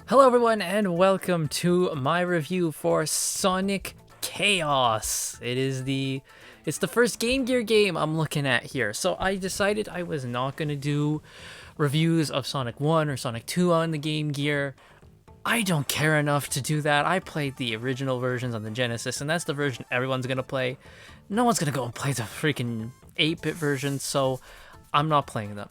Hello everyone and welcome to my review for Sonic Chaos. It's the first Game Gear game I'm looking at here. So I decided I was not going to do reviews of Sonic 1 or Sonic 2 on the Game Gear. I don't care enough to do that. I played the original versions on the Genesis, and that's the version everyone's going to play. No one's going to go and play the freaking 8-bit version, so I'm not playing them.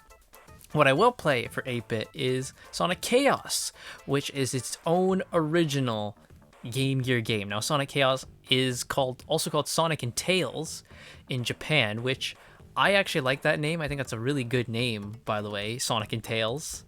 What I will play for 8-bit is Sonic Chaos, which is its own original Game Gear game. Now, Sonic Chaos is also called Sonic and Tails in Japan, which I actually like that name. I think that's a really good name, by the way, Sonic and Tails.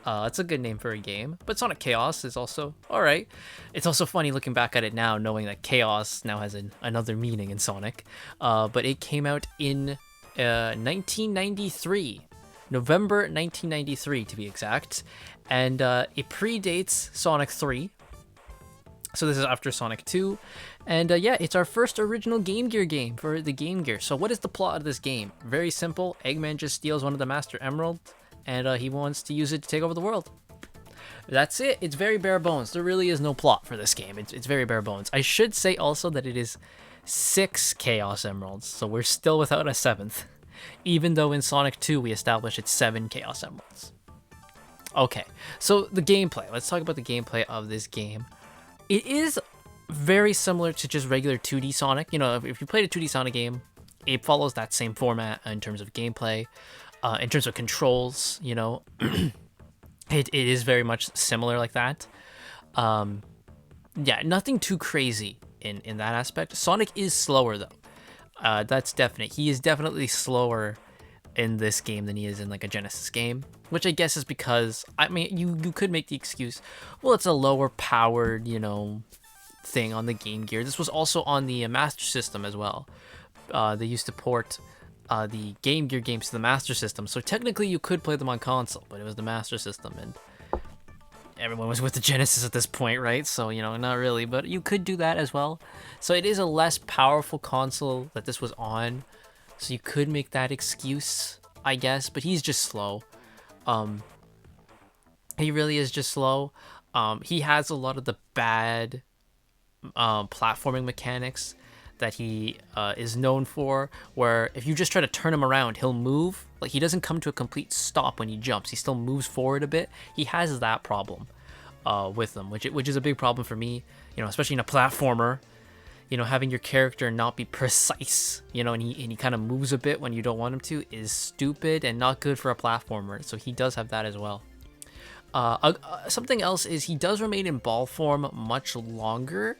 It's a good name for a game, but Sonic Chaos is also alright. It's also funny looking back at it now, knowing that Chaos now has another meaning in Sonic. But it came out in 1993. November 1993 to be exact, and it predates Sonic 3. So this is after Sonic 2, and yeah, it's our first original Game Gear game for the Game Gear. So what is the plot of this game? Very simple. Eggman just steals one of the Master Emeralds, and he wants to use it to take over the world. That's it. It's very bare bones. There really is no plot for this game. It's very bare bones. I should say also that it is 6 Chaos Emeralds, so we're still without a 7th. Even though in Sonic 2 we established it's 7 Chaos Emeralds. Okay, so the gameplay. Let's talk about the gameplay of this game. It is very similar to just regular 2D Sonic. You know, if you played a 2D Sonic game, it follows that same format in terms of gameplay, in terms of controls, you know. It is very much similar like that. Yeah, nothing too crazy in that aspect. Sonic is slower though. That's definite. He is definitely slower in this game than he is in like a Genesis game, which I guess is because, I mean, you could make the excuse, well, it's a lower powered, you know, thing on the Game Gear. This was also on the Master System as well. They used to port the Game Gear games to the Master System, so technically you could play them on console, but it was the Master System, and everyone was with the Genesis at this point, right? So, you know, not really, but you could do that as well. So it is a less powerful console that this was on, so you could make that excuse, I guess, but he's just slow. He really is just slow. He has a lot of the bad platforming mechanics that he is known for, where if you just try to turn him around, he'll move. Like, he doesn't come to a complete stop when he jumps. He still moves forward a bit. He has that problem with them, which is a big problem for me, you know, especially in a platformer. You know, having your character not be precise, you know, and he kind of moves a bit when you don't want him to is stupid and not good for a platformer. So he does have that as well. Something else is he does remain in ball form much longer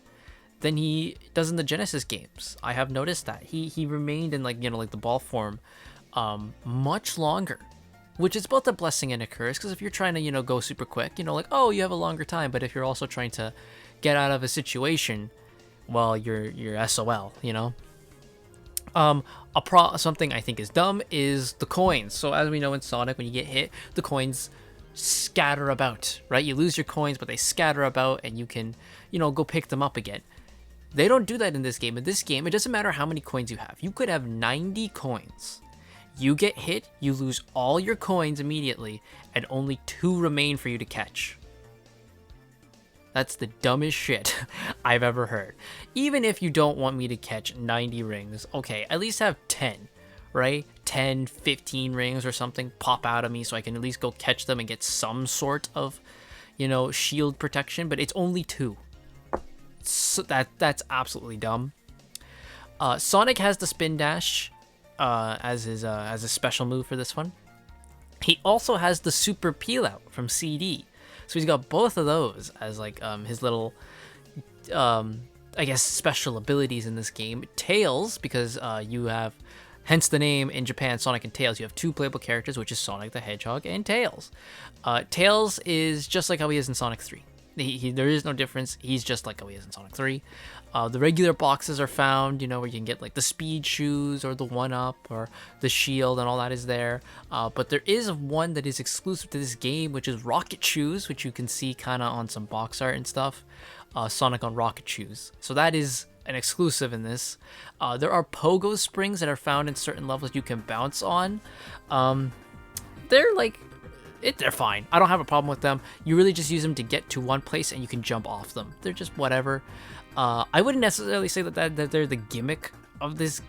than he does in the Genesis games. I have noticed that he remained in, like, you know, like the ball form much longer, which is both a blessing and a curse, because if you're trying to, you know, go super quick, you know, like, oh, you have a longer time, but if you're also trying to get out of a situation, well, you're SOL, you know. Something I think is dumb is the coins. So as we know in Sonic, when you get hit, the coins scatter about, right? You lose your coins, but they scatter about, and you can, you know, go pick them up again. They don't do that in this game. In this game, it doesn't matter how many coins you have. You could have 90 coins. You get hit, you lose all your coins immediately, and only 2 remain for you to catch. That's the dumbest shit I've ever heard. Even if you don't want me to catch 90 rings, okay, at least have 10, right? 10, 15 rings or something pop out of me so I can at least go catch them and get some sort of, you know, shield protection, but it's only 2. So that's absolutely dumb. Sonic has the spin dash as a special move for this one. He also has the super peel out from CD. So he's got both of those as like his little, I guess, special abilities in this game. Tails, because you have, hence the name in Japan, Sonic and Tails. You have 2 playable characters, which is Sonic the Hedgehog and Tails. Tails is just like how he is in Sonic 3. There is no difference. He's just like how he is in Sonic 3. The regular boxes are found, you know, where you can get like the speed shoes or the 1-up or the shield, and all that is there. But there is one that is exclusive to this game, which is Rocket Shoes, which you can see kind of on some box art and stuff. Sonic on Rocket Shoes. So that is an exclusive in this. There are pogo springs that are found in certain levels you can bounce on. They're like they're fine. I don't have a problem with them. You really just use them to get to one place and you can jump off them. They're just whatever. I wouldn't necessarily say that they're the gimmick of this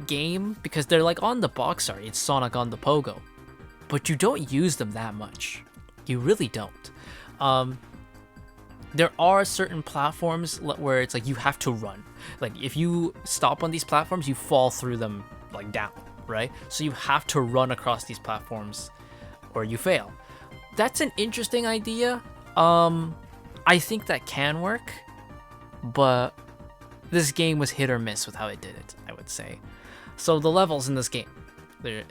game, because they're like on the box art. It's Sonic on the Pogo, but you don't use them that much. You really don't. There are certain platforms where it's like you have to run. Like if you stop on these platforms, you fall through them like down, right? So you have to run across these platforms or you fail. That's an interesting idea. I think that can work, but this game was hit or miss with how it did it, I would say. So the levels in this game,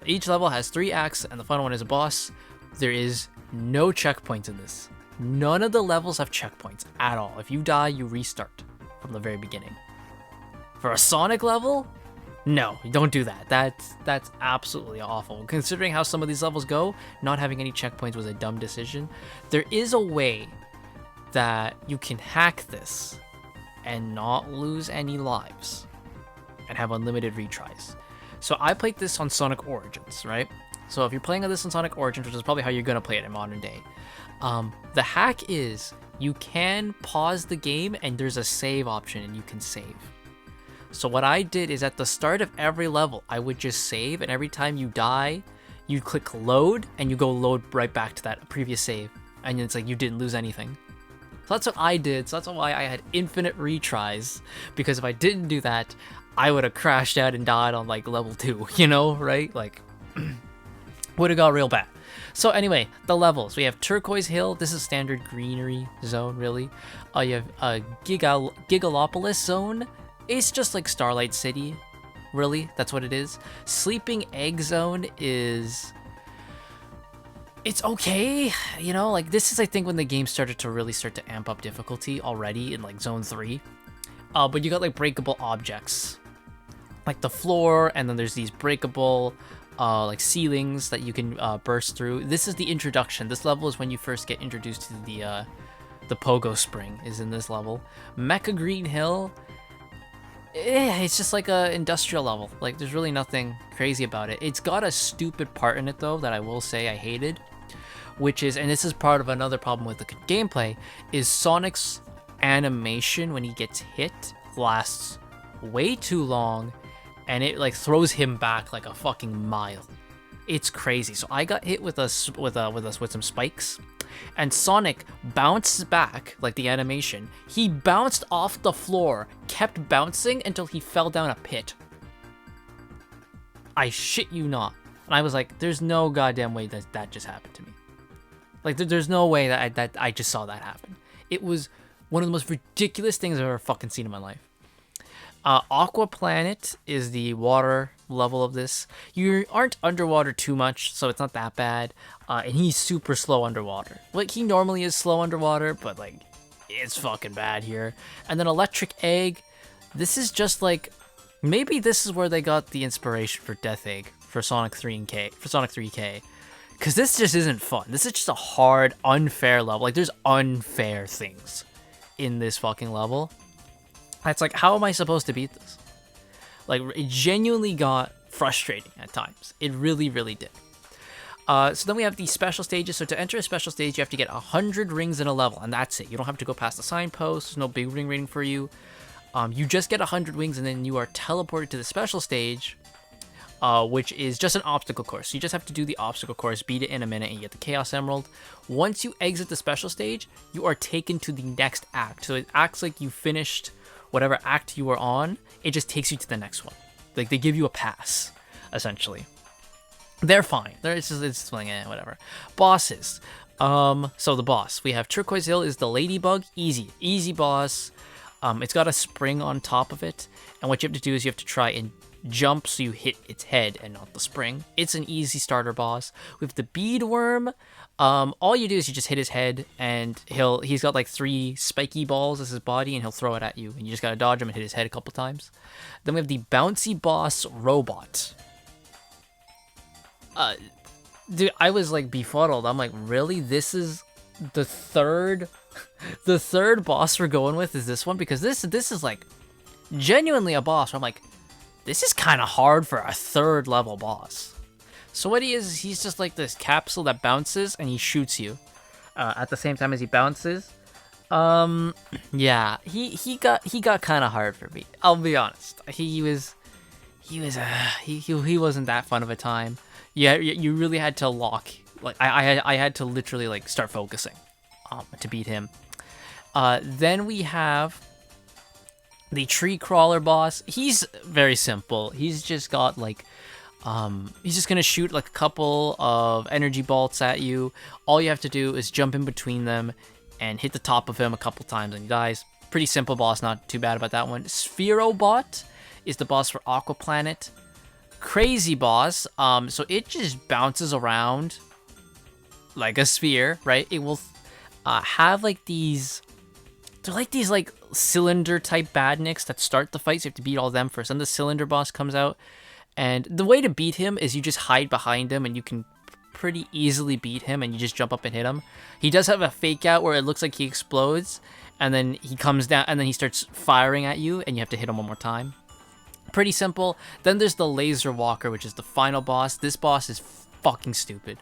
each level has 3 acts and the final one is a boss. There is no checkpoints in this. None of the levels have checkpoints at all. If you die, you restart from the very beginning. For a Sonic level, no, don't do that. That's absolutely awful. Considering how some of these levels go, not having any checkpoints was a dumb decision. There is a way that you can hack this and not lose any lives and have unlimited retries. So I played this on Sonic Origins, right? So if you're playing this on Sonic Origins, which is probably how you're gonna play it in modern day, the hack is you can pause the game and there's a save option and you can save. So what I did is at the start of every level, I would just save, and every time you die, you click load and you go load right back to that previous save, and it's like you didn't lose anything. So that's what I did. So that's why I had infinite retries, because if I didn't do that, I would have crashed out and died on like level 2, you know, right? Like would have got real bad. So anyway, the levels. We have Turquoise Hill. This is standard greenery zone, really. You have a Gigalopolis zone. It's just like Starlight City, really. That's what it is. Sleeping Egg Zone is... it's okay, you know? Like, this is, I think, when the game started to really start to amp up difficulty already in, like, Zone 3. But you got, like, breakable objects. Like the floor, and then there's these breakable... like ceilings that you can burst through. This is the introduction. This level is when you first get introduced to the Pogo Spring is in this level. Mecha Green Hill, it's just like a industrial level. Like there's really nothing crazy about it. It's got a stupid part in it though that I will say I hated, which is, and this is part of another problem with the gameplay, is Sonic's animation when he gets hit lasts way too long. And it like throws him back like a fucking mile. It's crazy. So I got hit with some spikes, and Sonic bounced back like the animation. He bounced off the floor, kept bouncing until he fell down a pit. I shit you not. And I was like, "There's no goddamn way that just happened to me. Like there's no way that I just saw that happen." It was one of the most ridiculous things I've ever fucking seen in my life. Aqua Planet is the water level of this. You aren't underwater too much, so it's not that bad. And he's super slow underwater. Like, he normally is slow underwater, but, like, it's fucking bad here. And then Electric Egg. This is just, like... maybe this is where they got the inspiration for Death Egg for Sonic 3K. Because this just isn't fun. This is just a hard, unfair level. Like, there's unfair things in this fucking level. It's like, how am I supposed to beat this? Like, it genuinely got frustrating at times. It really, really did. So then we have the special stages. So to enter a special stage, you have to get 100 rings in a level, and that's it. You don't have to go past the signpost. There's no big ring rating for you. You just get 100 wings, and then you are teleported to the special stage, which is just an obstacle course. So you just have to do the obstacle course, beat it in a minute, and you get the Chaos Emerald. Once you exit the special stage, you are taken to the next act. So it acts like you finished whatever act you were on. It just takes you to the next one. Like, they give you a pass, essentially. They're fine. It's just like, whatever. Bosses. So the boss. We have Turquoise Hill is the Ladybug. Easy boss. It's got a spring on top of it. And what you have to do is you have to try and jump so you hit its head and not the spring. It's an easy starter boss. We have the Bead Worm. All you do is you just hit his head, and he's got like 3 spiky balls as his body, and he'll throw it at you, and you just gotta dodge him and hit his head a couple times. Then we have the Bouncy Boss Robot. Dude, I was like befuddled. I'm like, really? This is the third boss we're going with is this one? Because this is like genuinely a boss where I'm like, this is kind of hard for a 3rd level boss. So what he is he's just like this capsule that bounces and he shoots you at the same time as he bounces. Yeah, he got kind of hard for me. I'll be honest. He wasn't that fun of a time. Yeah, you really had to lock. Like I had to literally like start focusing, to beat him. Then we have the tree crawler boss. He's very simple. He's just got like, he's just gonna shoot like a couple of energy bolts at you. All you have to do is jump in between them and hit the top of him a couple times and he dies. Pretty simple boss, not too bad about that one. Spherobot is the boss for Aqua Planet. Crazy boss. So it just bounces around like a sphere, right? It will have like these. They're like these like cylinder type badniks that start the fight. So you have to beat all of them first. Then the cylinder boss comes out, and the way to beat him is you just hide behind him, and you can pretty easily beat him. And you just jump up and hit him. He does have a fake out where it looks like he explodes, and then he comes down, and then he starts firing at you, and you have to hit him one more time. Pretty simple. Then there's the Laser Walker, which is the final boss. This boss is fucking stupid.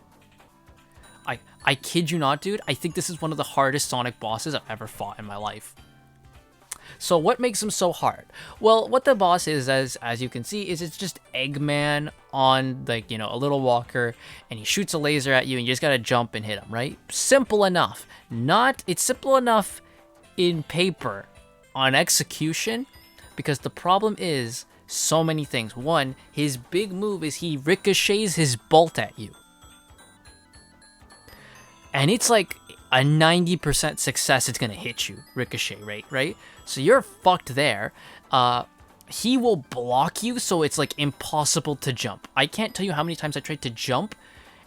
I kid you not, dude. I think this is one of the hardest Sonic bosses I've ever fought in my life. So what makes him so hard? Well, what the boss is, as you can see, is it's just Eggman on, like, you know, a little walker, and he shoots a laser at you, and you just gotta jump and hit him, right? Simple enough. It's simple enough in paper. On execution, because the problem is so many things. One, his big move is he ricochets his bolt at you. And it's like a 90% success it's gonna hit you, ricochet rate, right? So you're fucked there. He will block you, so it's like impossible to jump. I can't tell you how many times I tried to jump,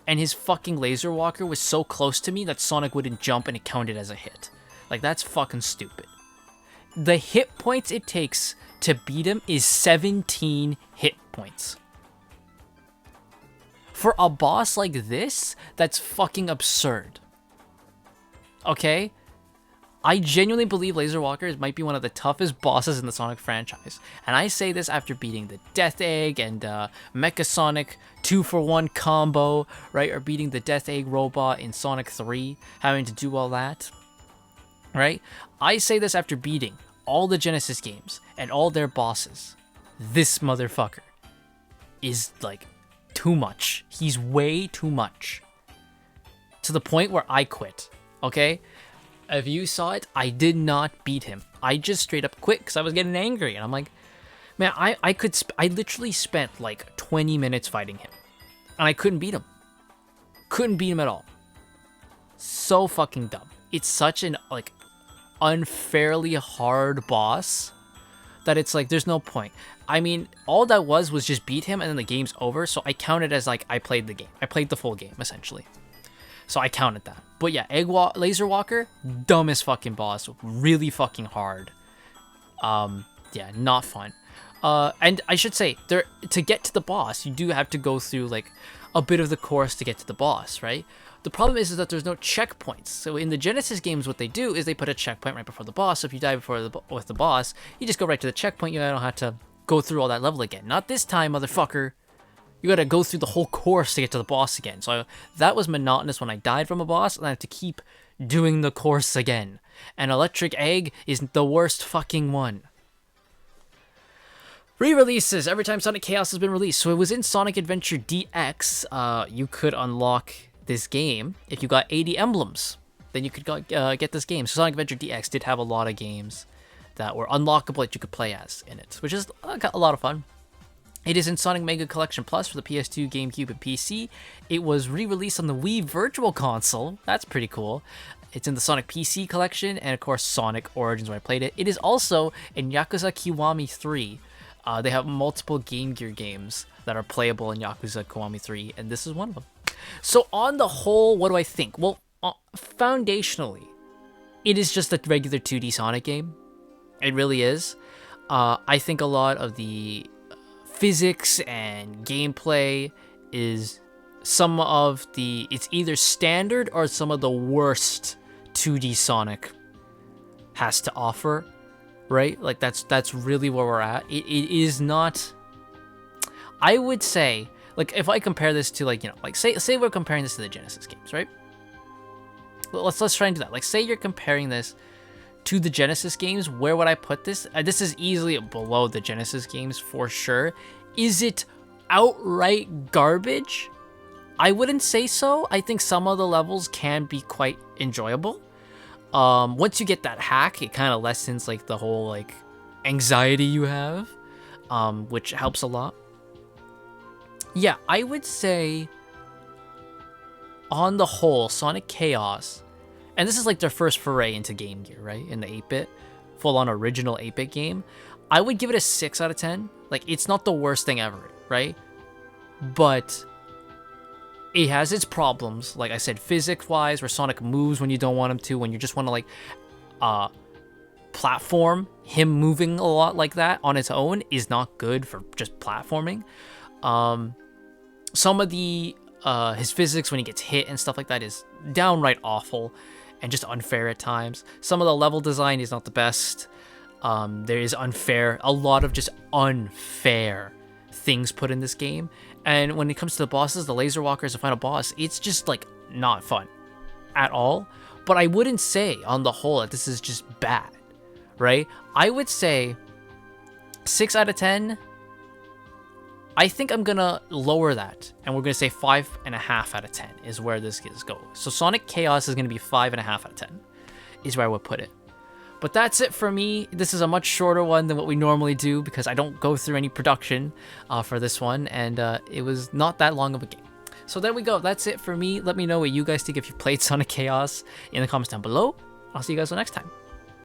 and his fucking laser walker was so close to me that Sonic wouldn't jump and it counted as a hit. Like, that's fucking stupid. The hit points it takes to beat him is 17 hit points. For a boss like this, that's fucking absurd. Okay? I genuinely believe Laser Walker might be one of the toughest bosses in the Sonic franchise. And I say this after beating the Death Egg and Mecha Sonic 2-for-1 combo, right? Or beating the Death Egg robot in Sonic 3, having to do all that, right? I say this after beating all the Genesis games and all their bosses. This motherfucker is like too much. He's way too much. To the point where I quit, okay? If you saw it, I did not beat him. I just straight up quit because I was getting angry. And I'm like, man, I literally spent like 20 minutes fighting him. And I couldn't beat him. Couldn't beat him at all. So fucking dumb. It's such an like unfairly hard boss that it's like there's no point. I mean, all that was just beat him and then the game's over. So I counted as like I played the game. I played the full game essentially. So I counted that. But yeah, Laser Walker, dumbest fucking boss, really fucking hard. Yeah, not fun. And I should say, to get to the boss, you do have to go through like a bit of the course to get to the boss, right? The problem is that there's no checkpoints. So in the Genesis games, what they do is they put a checkpoint right before the boss. So if you die with the boss, you just go right to the checkpoint. You don't have to go through all that level again. Not this time, motherfucker. You gotta go through the whole course to get to the boss again. So that was monotonous when I died from a boss, and I have to keep doing the course again. And Electric Egg is the worst fucking one. Re-releases every time Sonic Chaos has been released. So it was in Sonic Adventure DX. You could unlock this game if you got 80 emblems. Then you could get this game. So Sonic Adventure DX did have a lot of games that were unlockable that you could play as in it, which is a lot of fun. It is in Sonic Mega Collection Plus for the PS2, GameCube, and PC. It was re-released on the Wii Virtual Console. That's pretty cool. It's in the Sonic PC Collection, and of course Sonic Origins where I played it. It is also in Yakuza Kiwami 3. They have multiple Game Gear games that are playable in Yakuza Kiwami 3, and this is one of them. So on the whole, what do I think? Well, foundationally, it is just a regular 2D Sonic game. It really is. I think a lot of the physics and gameplay is it's either standard or some of the worst 2D Sonic has to offer, right? Like that's really where we're at. It is not, I would say, like if I compare this to like, you know, like say we're comparing this to the Genesis games, right? Let's try and do that. Like say you're comparing this to the Genesis games, where would I put this? This is easily below the Genesis games for sure. Is it outright garbage? I wouldn't say so. I think some of the levels can be quite enjoyable. Once you get that hack, it kind of lessens like the whole like anxiety you have, which helps a lot. Yeah, I would say on the whole, Sonic Chaos, and this is like their first foray into Game Gear, right? In the 8-bit, full-on original 8-bit game. I would give it a 6 out of 10. Like, it's not the worst thing ever, right? But it has its problems. Like I said, physics-wise, where Sonic moves when you don't want him to, when you just want to, like, platform. Him moving a lot like that on its own is not good for just platforming. Some of the his physics when he gets hit and stuff like that is downright awful and just unfair at times. Some of the level design is not the best. There is a lot of just unfair things put in this game. And when it comes to the bosses, the Laser Walkers, the final boss, it's just like not fun at all. But I wouldn't say on the whole that this is just bad, right? I would say 6 out of 10. I think I'm gonna lower that, and we're gonna say 5.5 out of 10 is where this goes. So Sonic Chaos is gonna be 5.5 out of 10, is where I would put it. But that's it for me. This is a much shorter one than what we normally do because I don't go through any production for this one, and it was not that long of a game. So there we go. That's it for me. Let me know what you guys think if you played Sonic Chaos in the comments down below. I'll see you guys next time.